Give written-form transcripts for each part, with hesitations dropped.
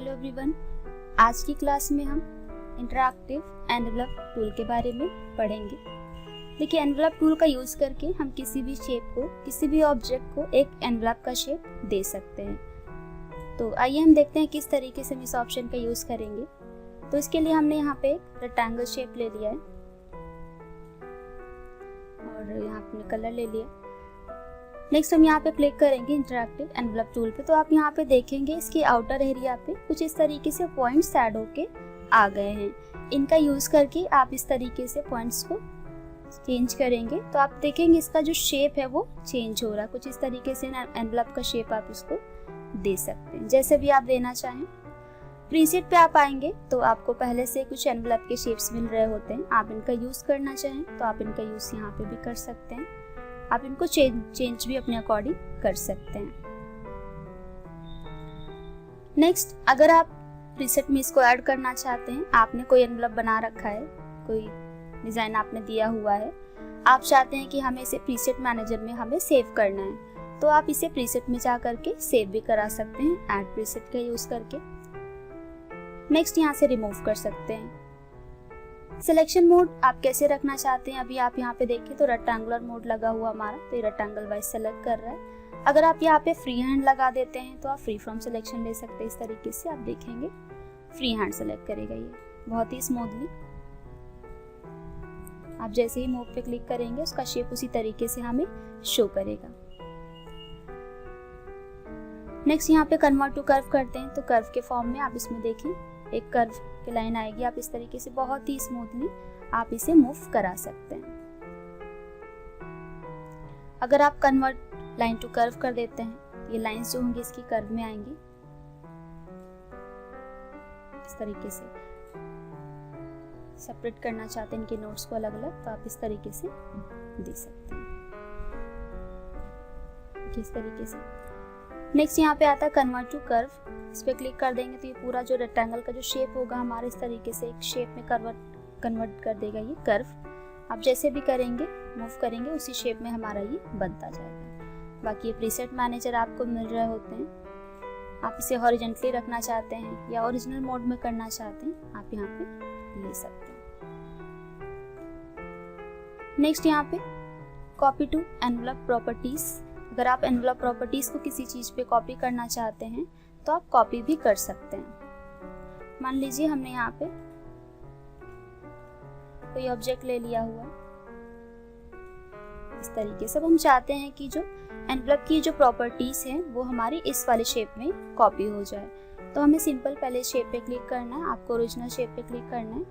Hello everyone, आज की class में हम इंटरैक्टिव एनवलप टूल के बारे में पढ़ेंगे। देखिए, एनवलप टूल का यूज़ करके हम किसी भी शेप को, किसी भी ऑब्जेक्ट को एक एनवलप का शेप दे सकते हैं। तो आइए हम देखते हैं किस तरीके से हम इस ऑप्शन का यूज़ करेंगे। तो इसके लिए हमने यहाँ पे एक रेक्टेंगल शेप ले लिया है और यहाँ अपने कलर ले लिया। नेक्स्ट हम यहाँ पे क्लिक करेंगे इंटरैक्टिव एनवलप टूल पे। तो आप यहाँ पे देखेंगे इसके आउटर एरिया पे कुछ इस तरीके से पॉइंट्स ऐड होके आ गए हैं। इनका यूज़ करके आप इस तरीके से पॉइंट्स को चेंज करेंगे तो आप देखेंगे इसका जो शेप है वो चेंज हो रहा है। कुछ इस तरीके से एनवलप का शेप आप इसको दे सकते हैं, जैसे भी आप देना चाहें। प्रीसेट पे आप आएंगे तो आपको पहले से कुछ एनवलप के शेप्स मिल रहे होते हैं। आप इनका यूज़ करना चाहें तो आप इनका यूज़ यहाँ पे भी कर सकते हैं। आप इनको चेंज भी अपने अकॉर्डिंग कर सकते हैं। नेक्स्ट, अगर आप प्रीसेट में इसको ऐड करना चाहते हैं, आपने कोई एनवलप बना रखा है, कोई डिज़ाइन आपने दिया हुआ है, आप चाहते हैं कि हमें इसे प्रीसेट मैनेजर में हमें सेव करना है, तो आप इसे प्रीसेट में जा करके सेव भी करा सकते हैं ऐड प्रीसेट का यूज़ करके। नेक्स्ट, यहाँ से रिमूव कर सकते हैं। सिलेक्शन मोड आप कैसे रखना चाहते हैं, अभी आप यहाँ पे देखें तो रेक्टेंगुलर मोड लगा हुआ हमारा, तो ये रेक्टेंगल वाइज सेलेक्ट कर रहा है। अगर आप यहाँ पे फ्री हैंड लगा देते हैं तो आप फ्री फ्रॉम सिलेक्शन ले सकते हैं। इस तरीके से आप देखेंगे फ्री हैंड सेलेक्ट करेगा ये बहुत ही स्मूथली। आप जैसे ही मोड पे क्लिक करेंगे उसका शेप उसी तरीके से हमें शो करेगा। नेक्स्ट, यहाँ पे कन्वर्ट टू कर्व करते हैं तो कर्व के फॉर्म में आप इसमें देखें एक कर्व की लाइन आएगी। आप इस तरीके से बहुत ही स्मूथली आप इसे मूव करा सकते हैं। अगर आप कन्वर्ट लाइन टू कर्व कर देते हैं, ये लाइंस जो होंगी इसकी कर्व में आएंगी। इस तरीके से सेपरेट करना चाहते हैं इनके नोट्स को अलग अलग, तो आप इस तरीके से दे सकते हैं, इस तरीके से। नेक्स्ट, यहाँ पे आता है कन्वर्ट टू कर्व। इस पे क्लिक कर देंगे तो ये पूरा जो रेक्टेंगल का जो शेप होगा हमारे इस तरीके से एक शेप में कन्वर्ट कर देगा ये कर्व। आप जैसे भी करेंगे, मूव करेंगे, उसी शेप में हमारा ये बनता जाएगा। बाकी ये प्रीसेट मैनेजर आपको मिल रहे होते हैं। आप इसे हॉरिजॉन्टली रखना चाहते हैं या ओरिजिनल मोड में करना चाहते हैं, आप यहाँ पे ले सकते हैं। नेक्स्ट, यहाँ पे कॉपी टू एनवलप प्रॉपर्टीज। अगर आप एनवलप प्रॉपर्टीज को किसी चीज पे कॉपी करना चाहते हैं तो आप कॉपी भी कर सकते हैं। मान लीजिए हमने यहाँ पे कोई ऑब्जेक्ट ले लिया हुआ इस तरीके से। अब हम चाहते हैं कि जो एनवलप की जो प्रॉपर्टीज हैं वो हमारी इस वाले शेप में कॉपी हो जाए, तो हमें सिंपल पहले शेप पे क्लिक करना है। आपको ओरिजिनल शेप पे क्लिक करना है,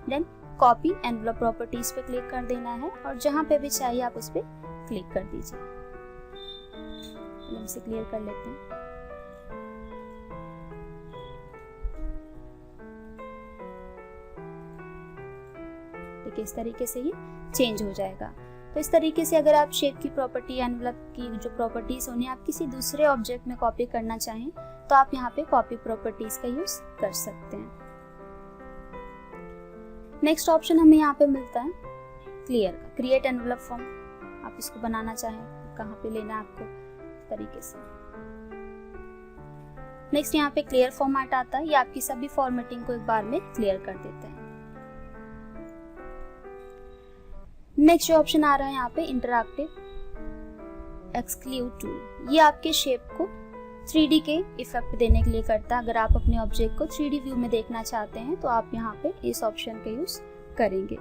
देन कॉपी एनवलप प्रॉपर्टीज पे क्लिक कर देना है और जहां पे भी चाहिए आप उस पे क्लिक कर दीजिए। हम इसे क्लियर कर लेते हैं। देखिए इस तरीके से ये चेंज हो जाएगा। तो इस तरीके से अगर आप शेप की प्रॉपर्टी, एनवलप की जो प्रॉपर्टीज उन्हें आप किसी दूसरे ऑब्जेक्ट में कॉपी करना चाहें तो आप यहाँ पे कॉपी प्रॉपर्टीज का यूज कर सकते हैं। नेक्स्ट ऑप्शन हमें यहाँ पे मिलता है क्लियर का, क्रिएट एनवलप फॉर्म। आप इसको बनाना चाहें कहाँ पे लेना है आपको तरीके से। नेक्स्ट, यहाँ पे क्लियर फॉर्मेट आता है, ये आपकी सभी फॉर्मेटिंग को एक बार में क्लियर कर देता है। नेक्स्ट जो ऑप्शन आ रहा है यहाँ पे इंटरैक्टिव एक्सक्लूड टूल, ये आपके शेप को 3D के इफेक्ट देने के लिए करता है। अगर आप अपने ऑब्जेक्ट को 3D व्यू में देखना चाहते हैं तो आप यहाँ पे इस ऑप्शन का यूज करेंगे।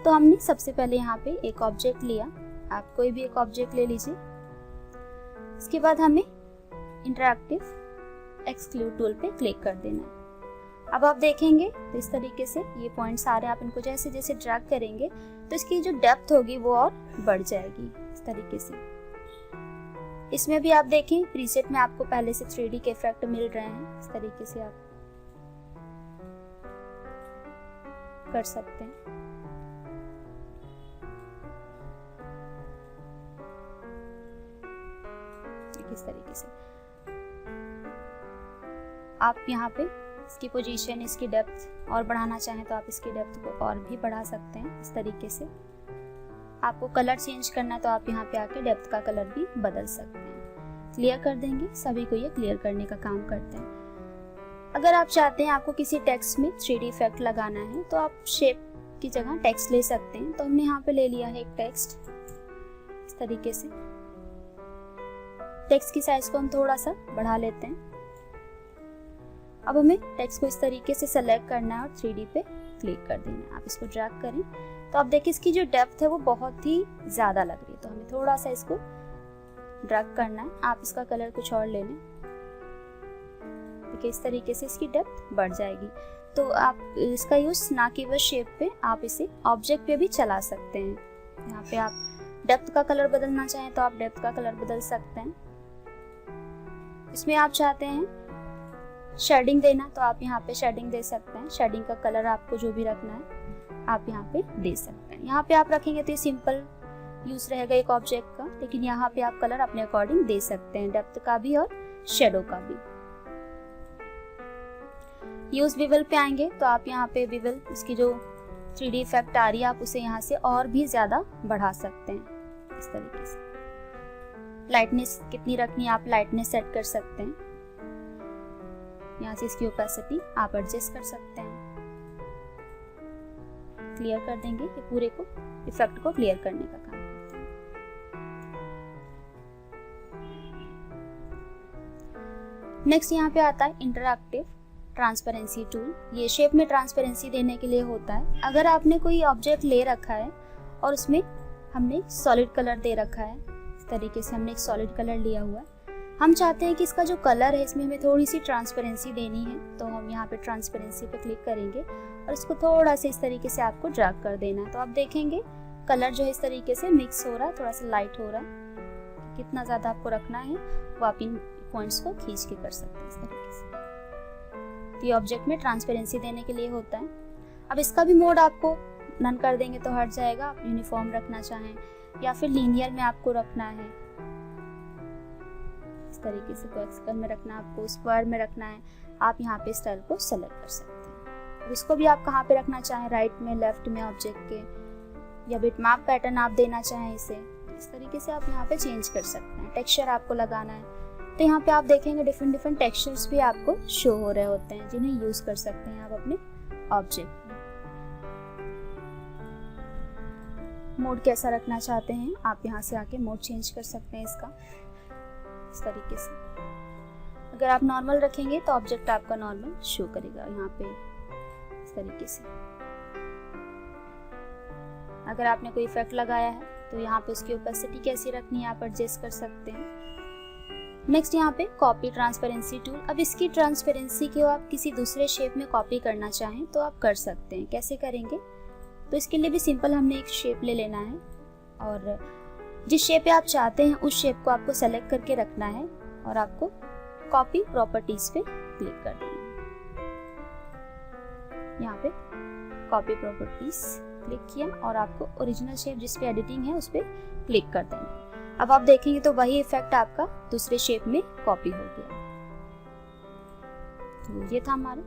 तो हमने सबसे पहले यहाँ पे एक ऑब्जेक्ट लिया, आप कोई भी एक ऑब्जेक्ट ले लीजिए। इसके बाद हमें इंटरैक्टिव एक्सक्लूड टूल पे क्लिक कर देना है। अब आप देखेंगे तो इस तरीके से ये पॉइंट्स आ रहे हैं। आप इनको जैसे जैसे ड्रैग करेंगे तो इसकी जो डेप्थ होगी वो और बढ़ जाएगी इस तरीके से। इसमें भी आप देखें प्रीसेट में आपको पहले से 3D के इफेक्ट मिल रहे हैं, इस तरीके से आप कर सकते हैं। इस तरीके से आप यहाँ पे इसकी पोजीशन, इसकी डेप्थ और बढ़ाना चाहें तो आप इसकी डेप्थ को और भी बढ़ा सकते हैं। इस तरीके से आपको कलर चेंज करना है तो आप यहाँ पे आके डेप्थ का कलर भी बदल सकते हैं। क्लियर कर देंगे, सभी को ये क्लियर करने का काम करते हैं। अगर आप चाहते हैं आपको किसी टेक्स्ट में 3D इफेक्ट लगाना है तो आप शेप की जगह टेक्स्ट ले सकते हैं। तो हमने यहाँ पे ले लिया है एक टेक्स्ट इस तरीके से। टेक्स्ट की साइज को हम थोड़ा सा बढ़ा लेते हैं। अब हमें टेक्स्ट को इस तरीके से सेलेक्ट करना है और 3D पे क्लिक कर देना है। आप इसको ड्रैग करें तो आप देखिए इसकी जो डेप्थ है वो बहुत ही ज़्यादा लग रही है, तो हमें थोड़ा सा इसको ड्रैग करना है। आप इसका कलर कुछ और ले लें, देखिए इस तरीके से इसकी डेप्थ बढ़ जाएगी। तो आप इसका यूज ना केवल शेप पे, आप इसे ऑब्जेक्ट पे भी चला सकते हैं। यहाँ पे आप डेप्थ का कलर बदलना चाहें तो आप डेप्थ का कलर बदल सकते हैं। इसमें आप चाहते हैं शेडिंग देना तो आप यहाँ पे शेडिंग दे सकते हैं। शेडिंग का कलर आपको जो भी रखना है आप यहाँ पे दे सकते हैं। यहाँ पे आप रखेंगे तो ये सिंपल यूज रहेगा एक ऑब्जेक्ट का, लेकिन यहाँ पे आप कलर अपने अकॉर्डिंग दे सकते हैं, डेप्थ का भी और शेडो का भी। यूज विवल पे आएंगे तो आप यहाँ पे विवल, इसकी जो 3D इफेक्ट आ रही है आप उसे यहाँ से और भी ज्यादा बढ़ा सकते हैं इस तरीके से। लाइटनेस कितनी रखनी है आप लाइटनेस सेट कर सकते हैं। यहाँ से इसकी ओपेसिटी आप एडजस्ट कर सकते हैं। क्लियर कर देंगे, ये पूरे को इफेक्ट को क्लियर करने का काम करते हैं। नेक्स्ट यहाँ पे आता है इंटरैक्टिव ट्रांसपेरेंसी टूल। ये शेप में ट्रांसपेरेंसी देने के लिए होता है। अगर आपने कोई ऑब्जेक्ट ले रखा है और उसमें हमने सॉलिड कलर दे रखा है, इस तरीके से हमने एक सॉलिड कलर लिया हुआ है, हम चाहते हैं कि इसका जो कलर है इसमें हमें थोड़ी सी ट्रांसपेरेंसी देनी है, तो हम यहाँ पे ट्रांसपेरेंसी पे क्लिक करेंगे और इसको थोड़ा सा इस तरीके से आपको ड्रैग कर देना है। तो आप देखेंगे कलर जो है इस तरीके से मिक्स हो रहा है, थोड़ा सा लाइट हो रहा है। कितना ज़्यादा आपको रखना है वो आप इन पॉइंट्स को खींच के कर सकते हैं इस तरीके से। तो ये ऑब्जेक्ट में ट्रांसपेरेंसी देने के लिए होता है। अब इसका भी मोड आपको नन कर देंगे तो हट जाएगा। आप यूनिफॉर्म रखना चाहें या फिर लीनियर में आपको रखना है, इस तरीके से कोएक्सियल में रखना है, आपको स्क्वायर में रखना है, आप यहाँ पे स्टाइल को सेलेक्ट कर सकते हैं। अब इसको भी आप कहाँ पे रखना चाहें, राइट में, लेफ्ट में ऑब्जेक्ट के, या बिटमैप पैटर्न आप देना चाहें इसे, इस तरीके से आप यहाँ पे चेंज कर सकते हैं। टेक्सचर आपको लगाना है तो यहाँ पे आप देखेंगे डिफरेंट टेक्सचर्स भी आपको शो हो रहे होते हैं जिन्हें यूज कर सकते हैं आप अपने ऑब्जेक्ट में। मोड कैसा रखना चाहते हैं आप यहाँ से आके मोड चेंज कर सकते हैं इसका, इस तरीके से। अगर आप नॉर्मल रखेंगे तो ऑब्जेक्ट आपका नॉर्मल शो करेगा यहाँ पे इस तरीके से। अगर आपने कोई इफेक्ट लगाया है तो यहाँ पे उसकी ओपेसिटी कैसी रखनी है आप एडजस्ट कर सकते हैं। नेक्स्ट यहाँ पे कॉपी ट्रांसपेरेंसी टूल। अब इसकी ट्रांसपेरेंसी को आप किसी दूसरे शेप में कॉपी करना चाहें तो आप कर सकते हैं। कैसे करेंगे, तो इसके लिए भी सिंपल हमने एक शेप ले लेना है और जिस शेप पे आप चाहते हैं उस शेप को आपको सेलेक्ट करके रखना है और आपको कॉपी प्रॉपर्टीज पे क्लिक कर देना है। यहाँ पे कॉपी प्रॉपर्टीज क्लिक किया और आपको ओरिजिनल शेप जिस पे एडिटिंग है उस पे क्लिक कर देना है। अब आप देखेंगे तो वही इफेक्ट आपका दूसरे शेप में कॉपी हो गया। तो ये था हमारा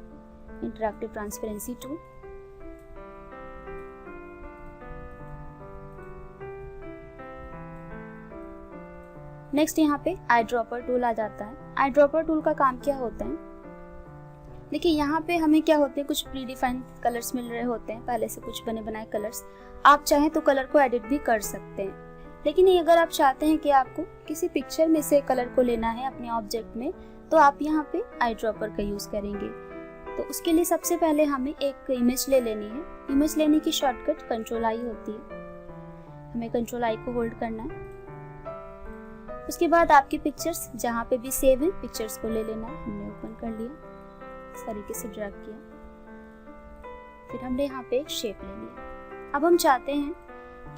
इंटरैक्टिव ट्रांसपेरेंसी टूल। नेक्स्ट यहाँ पे आई ड्रॉपर टूल आ जाता है। आई ड्रॉपर टूल का काम क्या होता है, देखिए यहाँ पे हमें क्या होते हैं, कुछ प्री डिफाइंड कलर्स मिल रहे होते हैं, पहले से कुछ बने बनाए कलर्स। आप चाहें तो कलर को एडिट भी कर सकते हैं, लेकिन अगर आप चाहते हैं कि आपको किसी पिक्चर में से कलर को लेना है अपने ऑब्जेक्ट में, तो आप यहाँ पे आई ड्रॉपर का यूज करेंगे। तो उसके लिए सबसे पहले हमें एक इमेज ले लेनी है। इमेज लेने की शॉर्टकट कंट्रोल आई होती है, हमें कंट्रोल आई को होल्ड करना है। उसके बाद आपकी पिक्चर्स जहाँ पे भी सेव है पिक्चर्स को ले लेना है। हमने ओपन कर लिया, इस तरीके से ड्रैग किया, फिर हमने यहाँ पे एक शेप ले लिया। अब हम चाहते हैं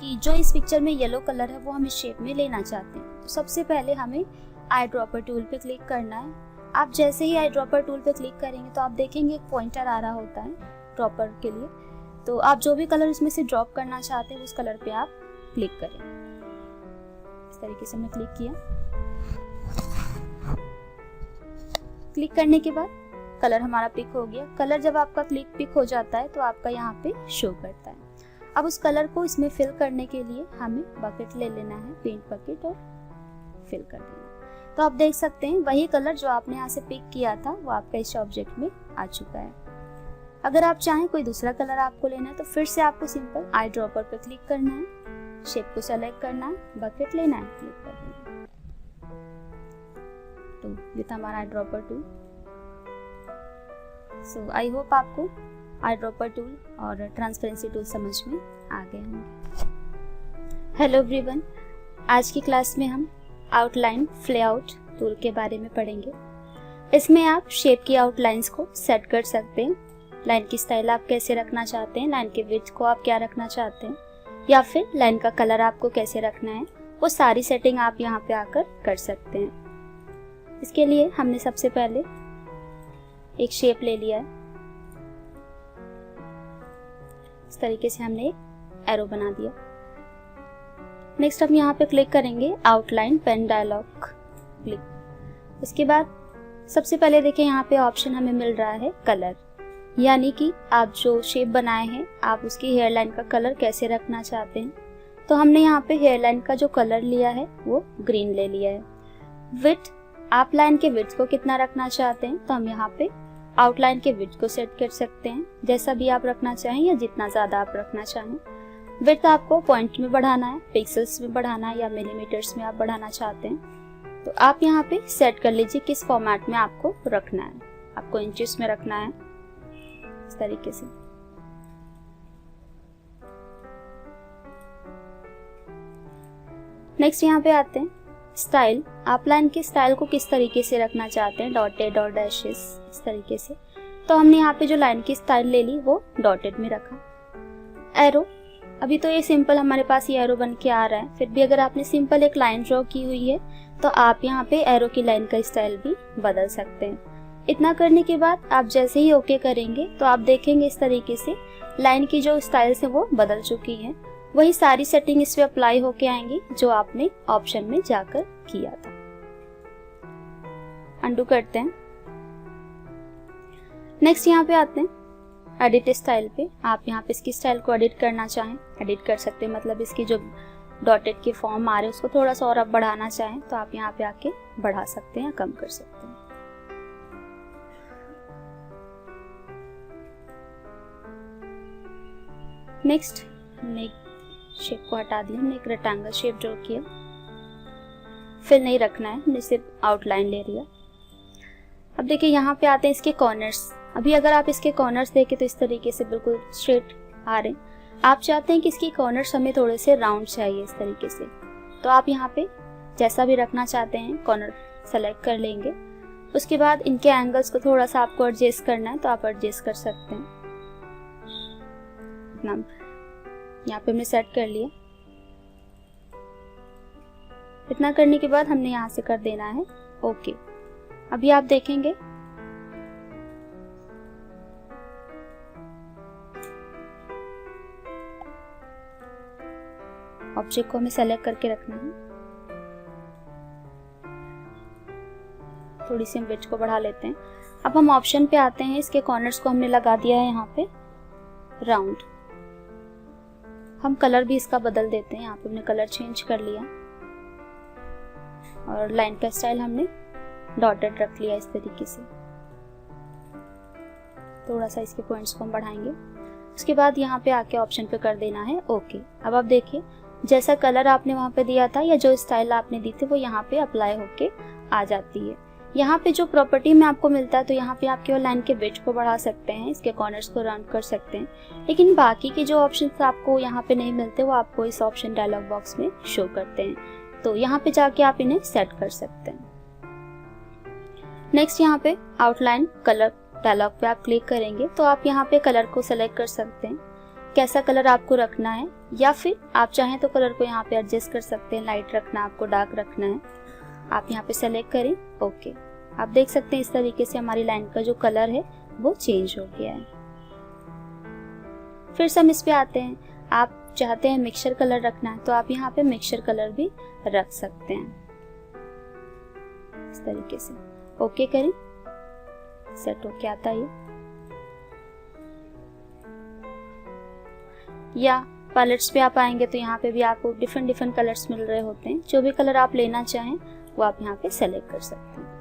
कि जो इस पिक्चर में येलो कलर है वो हम इस शेप में लेना चाहते हैं। तो सबसे पहले हमें आई ड्रॉपर टूल पे क्लिक करना है। आप जैसे ही आई ड्रॉपर टूल पे क्लिक करेंगे तो आप देखेंगे एक पॉइंटर आ रहा होता है ड्रॉपर के लिए। तो आप जो भी कलर इसमें से ड्रॉप करना चाहते हैं उस कलर पे आप क्लिक करें। इस तरीके से हमने क्लिक किया। क्लिक करने के बाद कलर हमारा पिक हो गया। कलर जब आपका क्लिक पिक हो जाता है तो आपका यहाँ पे शो करता है। अब उस कलर को इसमें फिल करने के लिए हमें बकेट ले लेना है, पेंट बकेट, और फिल कर देना। तो आप देख सकते हैं वही कलर जो आपने यहाँ से पिक किया था वो आपका इस ऑब्जेक्ट में आ चुका है। अगर आप चाहें कोई दूसरा कलर आपको लेना है तो फिर से आपको सिंपल आई ड्रॉपर पर क्लिक करना है, शेप को सेलेक्ट करना है, बकेट लेना है, क्लिक कर देना है। तो ये था हमारा eye dropper tool. So I hope आपको आई ड्रॉपर टूल और ट्रांसपेरेंसी टूल समझ में आ गए होंगे। हेलो एवरीवन, आज की क्लास में हम आउटलाइन फ्लेआउट टूल के बारे में पढ़ेंगे। इसमें आप शेप की आउटलाइंस को सेट कर सकते हैं। लाइन की स्टाइल आप कैसे रखना चाहते हैं, लाइन के विड्थ को आप क्या रखना चाहते हैं, या फिर लाइन का कलर आपको कैसे रखना है, वो सारी सेटिंग आप यहाँ पे आकर कर सकते हैं। इसके लिए हमने सबसे पहले एक शेप ले लिया है। इस तरीके से हमने एक एरो बना दिया। नेक्स्ट हम यहाँ पे क्लिक करेंगे आउटलाइन पेन डायलॉग क्लिक। उसके बाद सबसे पहले देखिए यहाँ पे ऑप्शन हमें मिल रहा है कलर, यानी कि आप जो शेप बनाए हैं आप उसकी हेयर लाइन का कलर कैसे रखना चाहते हैं। तो हमने यहाँ पे हेयर लाइन का जो कलर लिया है वो ग्रीन ले लिया है। विड्थ, आप लाइन के विड्थ को कितना रखना चाहते हैं तो हम यहाँ पे आउटलाइन के विड्थ को सेट कर सकते हैं, जैसा भी आप रखना चाहें या जितना ज़्यादा आप रखना चाहें। विड्थ आपको पॉइंट में बढ़ाना है, पिक्सल्स में बढ़ाना है या मिलीमीटर्स में आप बढ़ाना चाहते हैं तो आप यहाँ पे सेट कर लीजिए किस फॉर्मेट में आपको रखना है। आपको इंचेस में रखना है इस तरीके से। नेक्स्ट यहाँ पे आते हैं स्टाइल। आप लाइन की स्टाइल को किस तरीके से रखना चाहते हैं, डॉटेड और डैशेस इस तरीके से। तो हमने यहाँ पे जो लाइन की स्टाइल ले ली वो डॉटेड में रखा। एरो, अभी तो ये सिंपल हमारे पास ये एरो बन के आ रहा है, फिर भी अगर आपने सिंपल एक लाइन ड्रॉ की हुई है तो आप यहाँ पे एरो की लाइन का स्टाइल भी बदल सकते हैं। इतना करने के बाद आप जैसे ही ओके करेंगे तो आप देखेंगे इस तरीके से लाइन की जो स्टाइल्स है वो बदल चुकी है। वही सारी सेटिंग इस पे अप्लाई होके आएंगी जो आपने ऑप्शन में जाकर किया था। अंडू करते हैं। नेक्स्ट यहाँ पे आते हैं एडिट स्टाइल पे। आप यहाँ पे इसकी स्टाइल को एडिट करना चाहें एडिट कर सकते हैं, मतलब इसकी जो डॉटेड के फॉर्म आ रहे हैं उसको थोड़ा सा और आप बढ़ाना चाहें तो आप यहाँ पे आके बढ़ा सकते हैं या कम कर सकते हैं। नेक्स्ट हमने शेप को हटा दिया, हमने एक रेक्टेंगल शेप ड्रॉ किया। फिल नहीं रखना है, हमने सिर्फ आउटलाइन ले लिया। अब देखिए यहाँ पे आते हैं इसके कॉर्नर्स। अभी अगर आप इसके कॉर्नर्स देखें तो इस तरीके से बिल्कुल स्ट्रेट आ रहे हैं। आप चाहते हैं कि इसकी कॉर्नर्स हमें थोड़े से राउंड चाहिए इस तरीके से, तो आप यहाँ पे जैसा भी रखना चाहते हैं कॉर्नर सेलेक्ट कर लेंगे। उसके बाद इनके एंगल्स को थोड़ा सा आपको एडजस्ट करना है तो आप एडजस्ट कर सकते हैं। यहाँ पे हमने सेट कर लिया। इतना करने के बाद हमने यहाँ से कर देना है ओके। अभी आप देखेंगे ऑब्जेक्ट को हमें सेलेक्ट करके रखना है। थोड़ी सी हम विड्थ को बढ़ा लेते हैं। अब हम ऑप्शन पे आते हैं, इसके कॉर्नर्स को हमने लगा दिया है यहाँ पे राउंड। हम कलर भी इसका बदल देते हैं। यहाँ पे हमने कलर चेंज कर लिया और लाइन का स्टाइल हमने डॉटेड रख लिया इस तरीके से। थोड़ा सा इसके पॉइंट्स को हम बढ़ाएंगे। उसके बाद यहाँ पे आके ऑप्शन पे कर देना है ओके। अब आप देखिए जैसा कलर आपने वहाँ पे दिया था या जो स्टाइल आपने दी थी वो यहाँ पे अप्लाई होके आ जाती है। यहाँ पे जो प्रॉपर्टी में आपको मिलता है तो यहाँ पे आप केवल लाइन के विड्थ को बढ़ा सकते हैं, इसके कॉर्नर्स को राउंड कर सकते हैं, लेकिन बाकी के जो ऑप्शंस आपको यहाँ पे नहीं मिलते वो आपको इस ऑप्शन डायलॉग बॉक्स में शो करते हैं। तो यहाँ पे जाके आप इन्हें सेट कर सकते हैं। नेक्स्ट यहाँ पे आउटलाइन कलर डायलॉग पे आप क्लिक करेंगे तो आप यहाँ पे कलर को सेलेक्ट कर सकते हैं, कैसा कलर आपको रखना है, या फिर आप चाहें तो कलर को यहाँ पे एडजस्ट कर सकते हैं। लाइट रखना है आपको, डार्क रखना है, आप यहाँ पे सेलेक्ट करें ओके। आप देख सकते हैं इस तरीके से हमारी लाइन का जो कलर है वो चेंज हो गया है। फिर से हम इस पे आते हैं। आप चाहते हैं मिक्सचर कलर रखना है तो आप यहाँ पे मिक्सचर कलर भी रख सकते हैं इस तरीके से। ओके करें, सेट होके आता है। या पैलेट्स पे आप आएंगे तो यहाँ पे भी आपको डिफरेंट कलर्स मिल रहे होते हैं। जो भी कलर आप लेना चाहें वो आप यहाँ पे सेलेक्ट कर सकते हैं।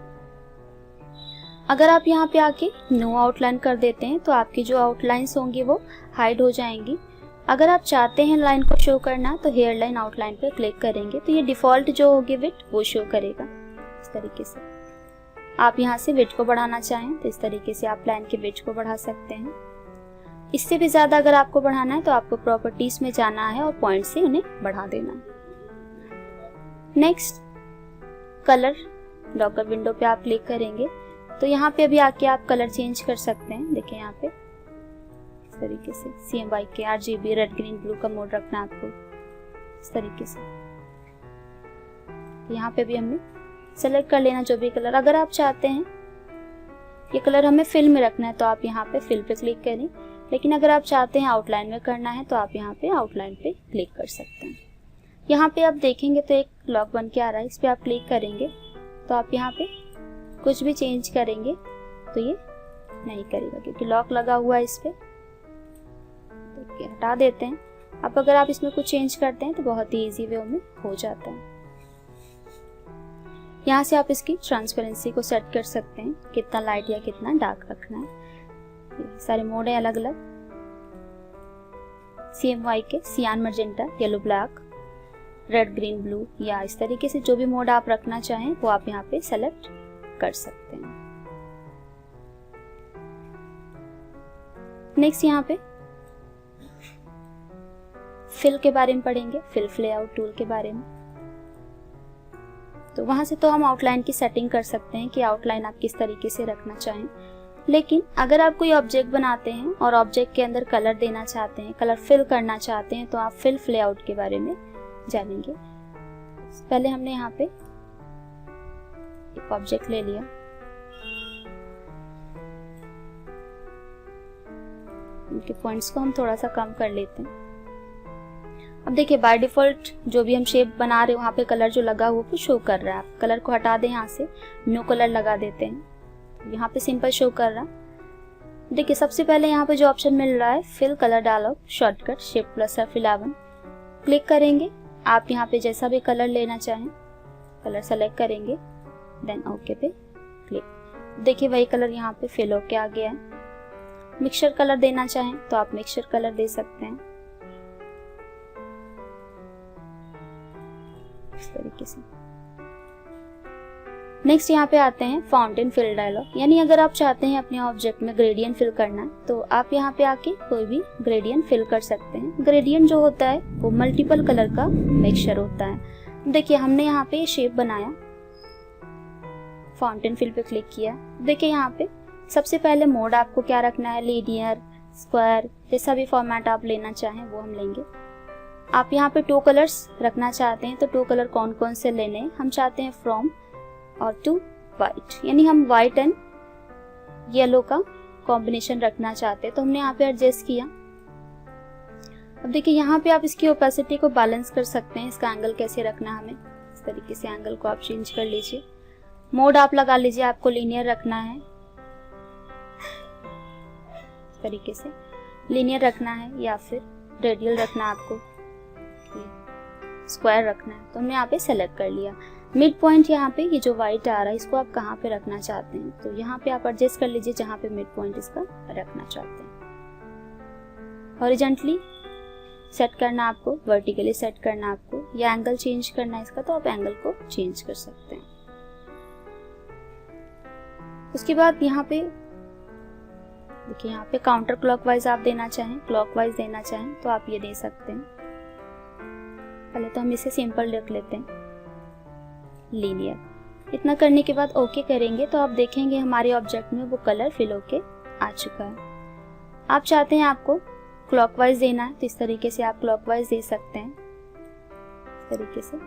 अगर आप यहाँ पे आके नो आउटलाइन कर देते हैं तो आपकी जो आउटलाइंस होंगी वो हाइड हो जाएंगी। अगर आप चाहते हैं लाइन को शो करना तो हेयर लाइन आउटलाइन पर क्लिक करेंगे तो ये डिफ़ॉल्ट जो होगी विड्थ वो शो करेगा इस तरीके से। आप यहाँ से विड्थ को बढ़ाना चाहें तो इस तरीके से आप लाइन के विड्थ को बढ़ा सकते हैं। इससे भी ज़्यादा अगर आपको बढ़ाना है तो आपको प्रॉपर्टीज में जाना है और पॉइंट से उन्हें बढ़ा देना है। नेक्स्ट कलर डॉकर विंडो पे आप क्लिक करेंगे तो यहाँ पे अभी आके आप कलर चेंज कर सकते हैं। देखिए यहाँ पे इस तरीके से CMYK RGB red green blue का मोड रखना है आपको इस तरीके से। यहाँ पे भी हमने सेलेक्ट कर लेना जो भी कलर। अगर आप चाहते हैं ये कलर हमें फिल में रखना है तो आप यहाँ पे फिल पे क्लिक करें, लेकिन अगर आप चाहते हैं आउटलाइन में करना है तो आप यहाँ पे आउटलाइन पे क्लिक कर सकते हैं। यहाँ पे आप देखेंगे तो एक लॉक बन के आ रहा है, इस पे आप क्लिक करेंगे तो आप यहाँ पे कुछ भी चेंज करेंगे तो ये नहीं करेगा क्योंकि लॉक लगा हुआ है इस पे। तो हटा देते हैं। अब अगर आप इसमें कुछ चेंज करते हैं तो बहुत ही ईजी वे में हो जाता है। यहाँ से आप इसकी ट्रांसपेरेंसी को सेट कर सकते हैं, कितना लाइट या कितना डार्क रखना है। सारे मोड है अलग अलग, CMYK सियान magenta yellow black red green blue, या इस तरीके से जो भी मोड आप रखना चाहें वो आप यहाँ पे सेलेक्ट कर सकते हैं। नेक्स्ट यहाँ पे फिल के बारे में पढ़ेंगे, फिल लेआउट टूल के बारे में। तो वहां से तो हम आउटलाइन की सेटिंग कर सकते हैं कि आउटलाइन आप किस तरीके से रखना चाहें। लेकिन अगर आप कोई ऑब्जेक्ट बनाते हैं और ऑब्जेक्ट के अंदर कलर देना चाहते हैं, कलर फिल करना चाहते हैं, तो आप फिल लेआउट के बारे में जानेंगे। पहले हमने यहाँ पे एक ऑब्जेक्ट ले लिया, उनके पॉइंट्स को हम थोड़ा सा कम कर लेते हैं। अब देखिए बाय डिफॉल्ट जो भी हम शेप बना रहे हैं वहाँ पे कलर जो लगा हुआ वो शो कर रहा है। आप कलर को हटा दें, यहाँ से नो कलर लगा देते हैं, यहाँ पे सिंपल शो कर रहा। देखिए सबसे पहले यहाँ पे जो ऑप्शन मिल रहा है fill colour dialogue shortcut shape plus F11 click करेंगे। आप यहाँ पे जैसा भी कलर लेना चाहें कलर सेलेक्ट करेंगे, देन ओके पे क्लिक। देखिए वही कलर यहाँ पे फिल होके आ गया है। मिक्सचर कलर देना चाहें तो आप मिक्सचर कलर दे सकते हैं इस तरीके से। नेक्स्ट यहाँ पे आते हैं फाउंटेन फिल डायलॉग, यानी अगर आप चाहते हैं अपने ऑब्जेक्ट में ग्रेडियंट फिल करना तो आप यहाँ पे आके कोई भी ग्रेडियंट फिल कर सकते हैं। ग्रेडियंट जो होता है वो मल्टीपल कलर का मिक्सचर होता है। देखिए हमने यहाँ पे शेप बनाया, फाउंटेन फिल पे क्लिक किया। देखिए यहाँ पे सबसे पहले मोड आपको क्या रखना है, लीनियर, स्क्वायर, जैसा भी फॉर्मेट आप लेना चाहें वो हम लेंगे। आप यहाँ पे 2 कलर्स रखना चाहते हैं तो 2 कलर कौन कौन से लेने हैं, हम चाहते हैं फ्रॉम और टू वाइट, यानी हम वाइट एंड येलो का कॉम्बिनेशन रखना चाहते हैं तो हमने यहाँ पे एडजस्ट किया। अब देखिए यहाँ पे आप इसकी ओपेसिटी को बैलेंस कर सकते हैं, इसका एंगल कैसे रखना है हमें, इस तरीके से एंगल को आप चेंज कर लीजिए। मोड आप लगा लीजिए, आपको लीनियर रखना है, इस तरीके से लीनियर रखना है या फिर रेडियल रखना है, आपको स्क्वायर रखना है तो हमने यहाँ पे सेलेक्ट कर लिया। मिड पॉइंट यहाँ पे ये जो वाइट आ रहा है इसको आप कहाँ पे रखना चाहते हैं तो यहाँ पे आप एडजस्ट कर लीजिए जहाँ पे मिड पॉइंट इसका रखना चाहते हैं। हॉरिजॉन्टली सेट करना आपको, वर्टिकली सेट करना आपको, या एंगल चेंज करना है इसका तो आप एंगल को चेंज कर सकते हैं। उसके बाद यहाँ पे देखिए यहाँ पे काउंटर क्लॉकवाइज आप देना चाहें, क्लॉकवाइज देना चाहें तो आप ये दे सकते हैं। पहले तो हम इसे सिंपल रख लेते हैं, लीनियर। इतना करने के बाद ओके करेंगे तो आप देखेंगे हमारे ऑब्जेक्ट में वो कलर फिल होके आ चुका है। आप चाहते हैं आपको क्लॉकवाइज देना है तो इस तरीके से आप क्लॉकवाइज दे सकते हैं, इस तरीके से।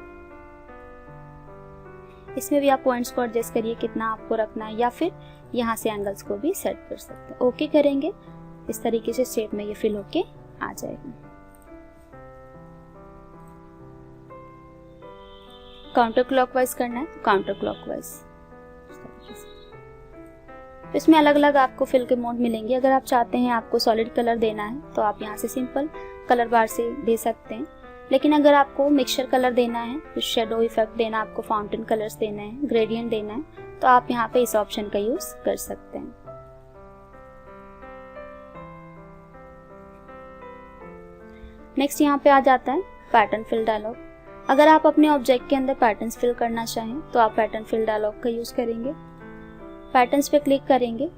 इसमें भी आप पॉइंट्स को एडजस्ट करिए कितना आपको रखना है, या फिर यहाँ से एंगल्स को भी सेट कर सकते हैं। ओके करेंगे इस तरीके से शेप में ये फिल होके आ जाएगा। काउंटर क्लॉकवाइज करना है तो काउंटर क्लॉकवाइज। इसमें अलग अलग आपको फिल के मोड मिलेंगे। अगर आप चाहते हैं आपको सॉलिड कलर देना है तो आप यहाँ से सिंपल कलर बार से दे सकते हैं, लेकिन अगर आपको मिक्सचर कलर देना है, कुछ शेडो इफेक्ट देना, आपको फाउंटेन कलर्स देना है, ग्रेडियंट देना है, तो आप यहाँ पे इस ऑप्शन का यूज कर सकते हैं। नेक्स्ट यहाँ पे आ जाता है पैटर्न फिल डायलॉग। अगर आप अपने ऑब्जेक्ट के अंदर पैटर्न्स फिल करना चाहें तो आप पैटर्न फिल डायलॉग का यूज करेंगे। पैटर्न्स पे क्लिक करेंगे।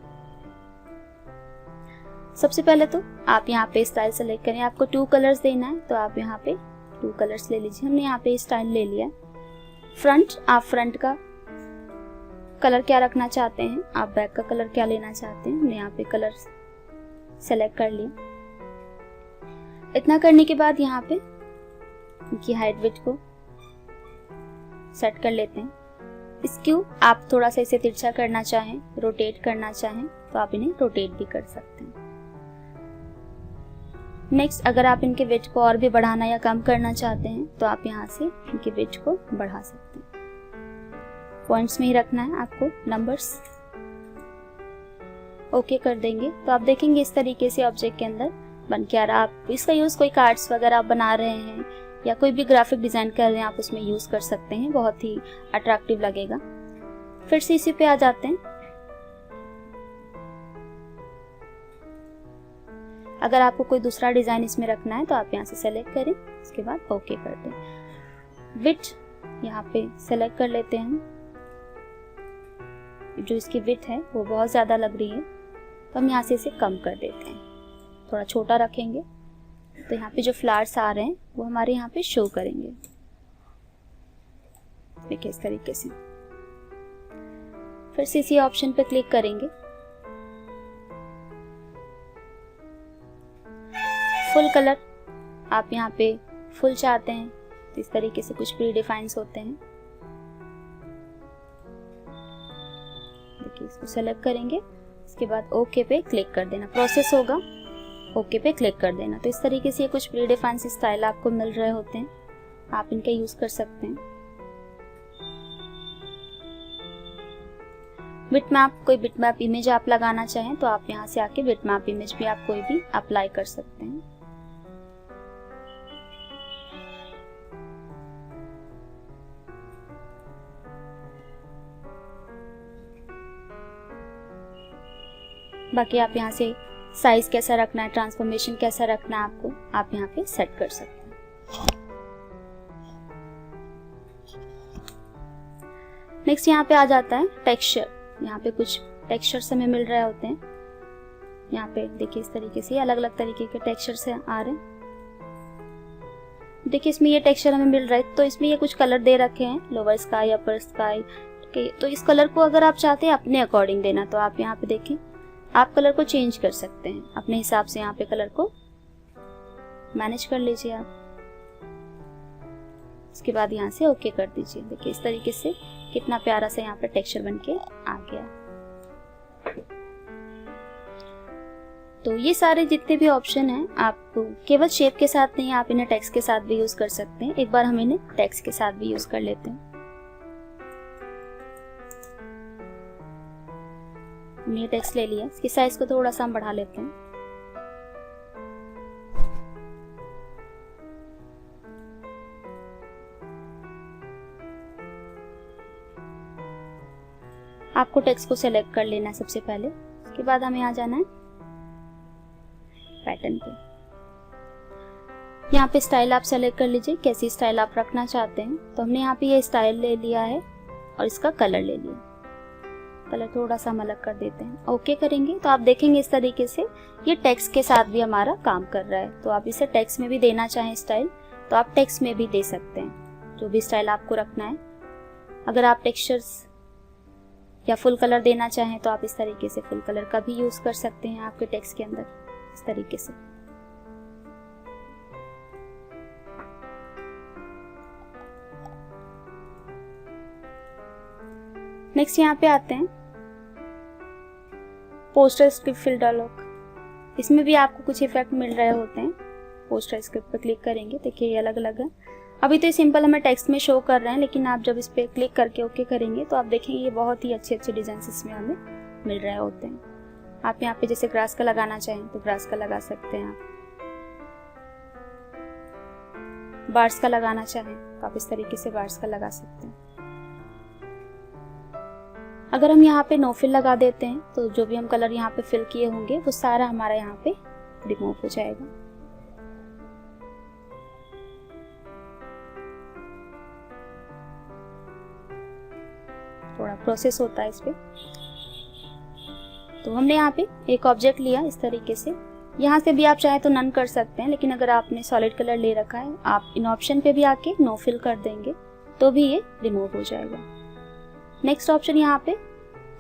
सबसे पहले तो आप यहाँ पे स्टाइल सेलेक्ट करें। आपको 2 कलर्स देना है तो आप यहाँ पे 2 कलर्स ले लीजिए। हमने यहाँ पे स्टाइल ले लिया। फ्रंट, आप फ्रंट का कलर क्या रखना चाहते हैं, आप बैक का कलर क्या लेना चाहते हैं, हमने यहाँ पे कलर सेलेक्ट कर लिया। इतना करने के बाद यहाँ पे इनकी हाइट विड्थ को सेट कर लेते हैं। इसको आप थोड़ा सा इसे तिरछा करना चाहें, रोटेट करना चाहें तो आप इन्हें रोटेट भी कर सकते हैं। नेक्स्ट, अगर आप इनके विड्थ को और भी बढ़ाना या कम करना चाहते हैं तो आप यहाँ से इनके विड्थ को बढ़ा सकते हैं। पॉइंट्स में ही रखना है आपको, नंबर्स। ओके कर देंगे तो आप देखेंगे इस तरीके से ऑब्जेक्ट के अंदर बन के आ रहा। आप इसका यूज कोई कार्ड्स वगैरह आप बना रहे हैं या कोई भी ग्राफिक डिजाइन कर रहे हैं, आप उसमें यूज कर सकते हैं, बहुत ही अट्रैक्टिव लगेगा। फिर से इसी पे आ जाते हैं। अगर आपको कोई दूसरा डिजाइन इसमें रखना है तो आप यहाँ से सेलेक्ट करें, उसके बाद ओके कर दें। विड्थ यहाँ पे सेलेक्ट कर लेते हैं हम। जो इसकी विड्थ है वो बहुत ज्यादा लग रही है तो हम यहाँ से इसे कम कर देते हैं, थोड़ा छोटा रखेंगे तो यहाँ पे जो फ्लावर्स आ रहे हैं वो हमारे यहाँ पे शो करेंगे। देखिए इस तरीके से। फिर से इसी ऑप्शन पे क्लिक करेंगे। फुल कलर, आप यहाँ पे फुल चाहते हैं तो इस तरीके से कुछ प्री डिफाइंस होते हैं। देखिए इसको सेलेक्ट करेंगे, इसके बाद ओके पे क्लिक कर देना। प्रोसेस होगा, ओके पे क्लिक कर देना। तो इस तरीके से ये कुछ प्री डिफाइंड स्टाइल आपको मिल रहे होते हैं, आप इनका यूज कर सकते हैं। बिटमैप, कोई बिटमैप इमेज आप लगाना चाहें तो आप यहाँ से आके बिटमैप इमेज भी आप कोई भी अप्लाई कर सकते हैं। बाकी आप यहाँ से साइज कैसा रखना है, ट्रांसफॉर्मेशन कैसा रखना है आपको, आप यहाँ पे सेट कर सकते हैं। नेक्स्ट यहाँ पे आ जाता है टेक्सचर। यहाँ पे कुछ टेक्सचर्स हमें मिल रहे होते हैं। यहाँ पे देखिए इस तरीके से अलग अलग तरीके के टेक्सचर से आ रहे हैं। देखिए इसमें ये टेक्सचर हमें मिल रहा है तो इसमें ये कुछ कलर दे रखे हैं, लोअर स्काई, अपर स्काई। तो इस कलर को अगर आप चाहते हैं अपने अकॉर्डिंग देना तो आप यहाँ पे देखें, आप कलर को चेंज कर सकते हैं अपने हिसाब से। यहाँ पे कलर को मैनेज कर लीजिए आप। इसके बाद यहाँ से ओके कर दीजिए। देखिए इस तरीके से कितना प्यारा सा यहाँ पे टेक्सचर बनके आ गया। तो ये सारे जितने भी ऑप्शन हैं आपको केवल शेप के साथ नहीं, आप इन्हें टेक्स्ट के साथ भी यूज कर सकते हैं। एक बार हम इन्हें टेक्स्ट के साथ भी यूज कर लेते हैं। हमने टेक्स्ट ले लिया, इसकी साइज को थोड़ा सा हम बढ़ा लेते हैं। आपको टेक्स्ट को सेलेक्ट कर लेना है सबसे पहले, उसके बाद हमें आ जाना है पैटर्न पे। यहाँ पे स्टाइल आप सेलेक्ट कर लीजिए, कैसी स्टाइल आप रखना चाहते हैं। तो हमने यहाँ पे ये स्टाइल ले लिया है और इसका कलर ले लिया। कलर थोड़ा सा हम अलग कर देते हैं, ओके करेंगे तो आप देखेंगे इस तरीके से ये टेक्स्ट के साथ भी हमारा काम कर रहा है। तो आप इसे टेक्स्ट में भी देना चाहें स्टाइल तो आप टेक्स्ट में भी दे सकते हैं, जो भी स्टाइल आपको रखना है। अगर आप टेक्सचर्स या फुल कलर देना चाहें तो आप इस तरीके से फुल कलर का भी यूज कर सकते हैं आपके टेक्स्ट के अंदर, इस तरीके से। नेक्स्ट यहाँ पे आते हैं पोस्टर स्क्रिप्ट फिल डायलॉग। इसमें भी आपको कुछ इफेक्ट मिल रहे होते हैं। पोस्टर स्क्रिप्ट पर क्लिक करेंगे, देखिए ये अलग अलग है। अभी तो ये सिंपल हमें टेक्स्ट में शो कर रहे हैं, लेकिन आप जब इस पे क्लिक करके ओके करेंगे तो आप देखेंगे ये बहुत ही अच्छे अच्छे डिजाइन इसमें हमें मिल रहे होते हैं। आप यहाँ पे जैसे ग्रास का लगाना चाहें तो ग्रास का लगा सकते हैं आप। बार्स का लगाना चाहें तो आप इस तरीके से बार्स का लगा सकते हैं। अगर हम यहाँ पे नो फिल लगा देते हैं तो जो भी हम कलर यहाँ पे फिल किए होंगे वो सारा हमारा यहाँ पे रिमूव हो जाएगा। थोड़ा प्रोसेस होता है इस पे। तो हमने यहाँ पे एक ऑब्जेक्ट लिया इस तरीके से। यहाँ से भी आप चाहे तो नन कर सकते हैं, लेकिन अगर आपने सॉलिड कलर ले रखा है आप इन ऑप्शन पे भी आके नो फिल कर देंगे तो भी ये रिमूव हो जाएगा। नेक्स्ट ऑप्शन यहाँ पे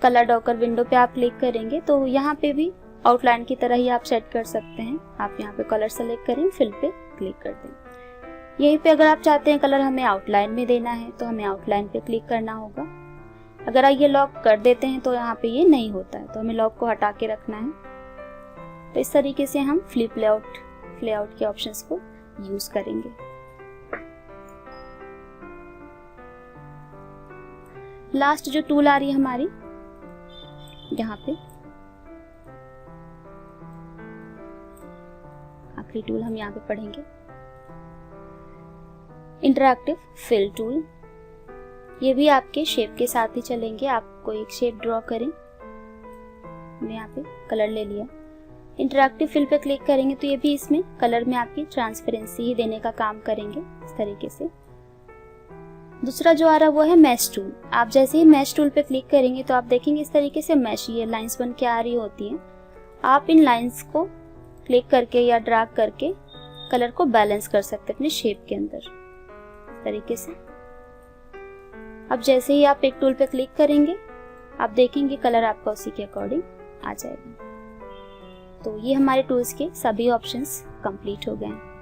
कलर डॉकर विंडो पे आप क्लिक करेंगे तो यहाँ पे भी आउटलाइन की तरह ही आप सेट कर सकते हैं। आप यहाँ पे कलर सेलेक्ट करें, फिल पे क्लिक कर दें। यहीं पे अगर आप चाहते हैं कलर हमें आउटलाइन में देना है तो हमें आउटलाइन पे क्लिक करना होगा। अगर आप ये लॉक कर देते हैं तो यहाँ पे ये नहीं होता है, तो हमें लॉक को हटा के रखना है। तो इस तरीके से हम फ्लिप लेआउट के ऑप्शंस को यूज करेंगे। लास्ट जो टूल आ रही है हमारी यहाँ पे, आखिरी टूल हम यहाँ पे पढ़ेंगे, इंटरैक्टिव फिल टूल। ये भी आपके शेप के साथ ही चलेंगे। आप कोई एक शेप ड्रॉ करें, हमने यहाँ पे कलर ले लिया, इंटरैक्टिव फिल पे क्लिक करेंगे तो ये भी इसमें कलर में आपकी ट्रांसपेरेंसी ही देने का काम करेंगे इस तरीके से। दूसरा जो आ रहा है वो है मैश टूल। आप जैसे ही मैश टूल पे क्लिक करेंगे तो आप देखेंगे इस तरीके से मैश ये लाइंस बन के आ रही होती हैं। आप इन लाइंस को क्लिक करके या ड्रैग करके कलर को बैलेंस कर सकते हैं अपने शेप के अंदर इस तरीके से। अब जैसे ही आप एक टूल पे क्लिक करेंगे आप देखेंगे कलर आपका उसी के अकॉर्डिंग आ जाएगा। तो ये हमारे टूल्स के सभी ऑप्शंस कंप्लीट हो गए हैं।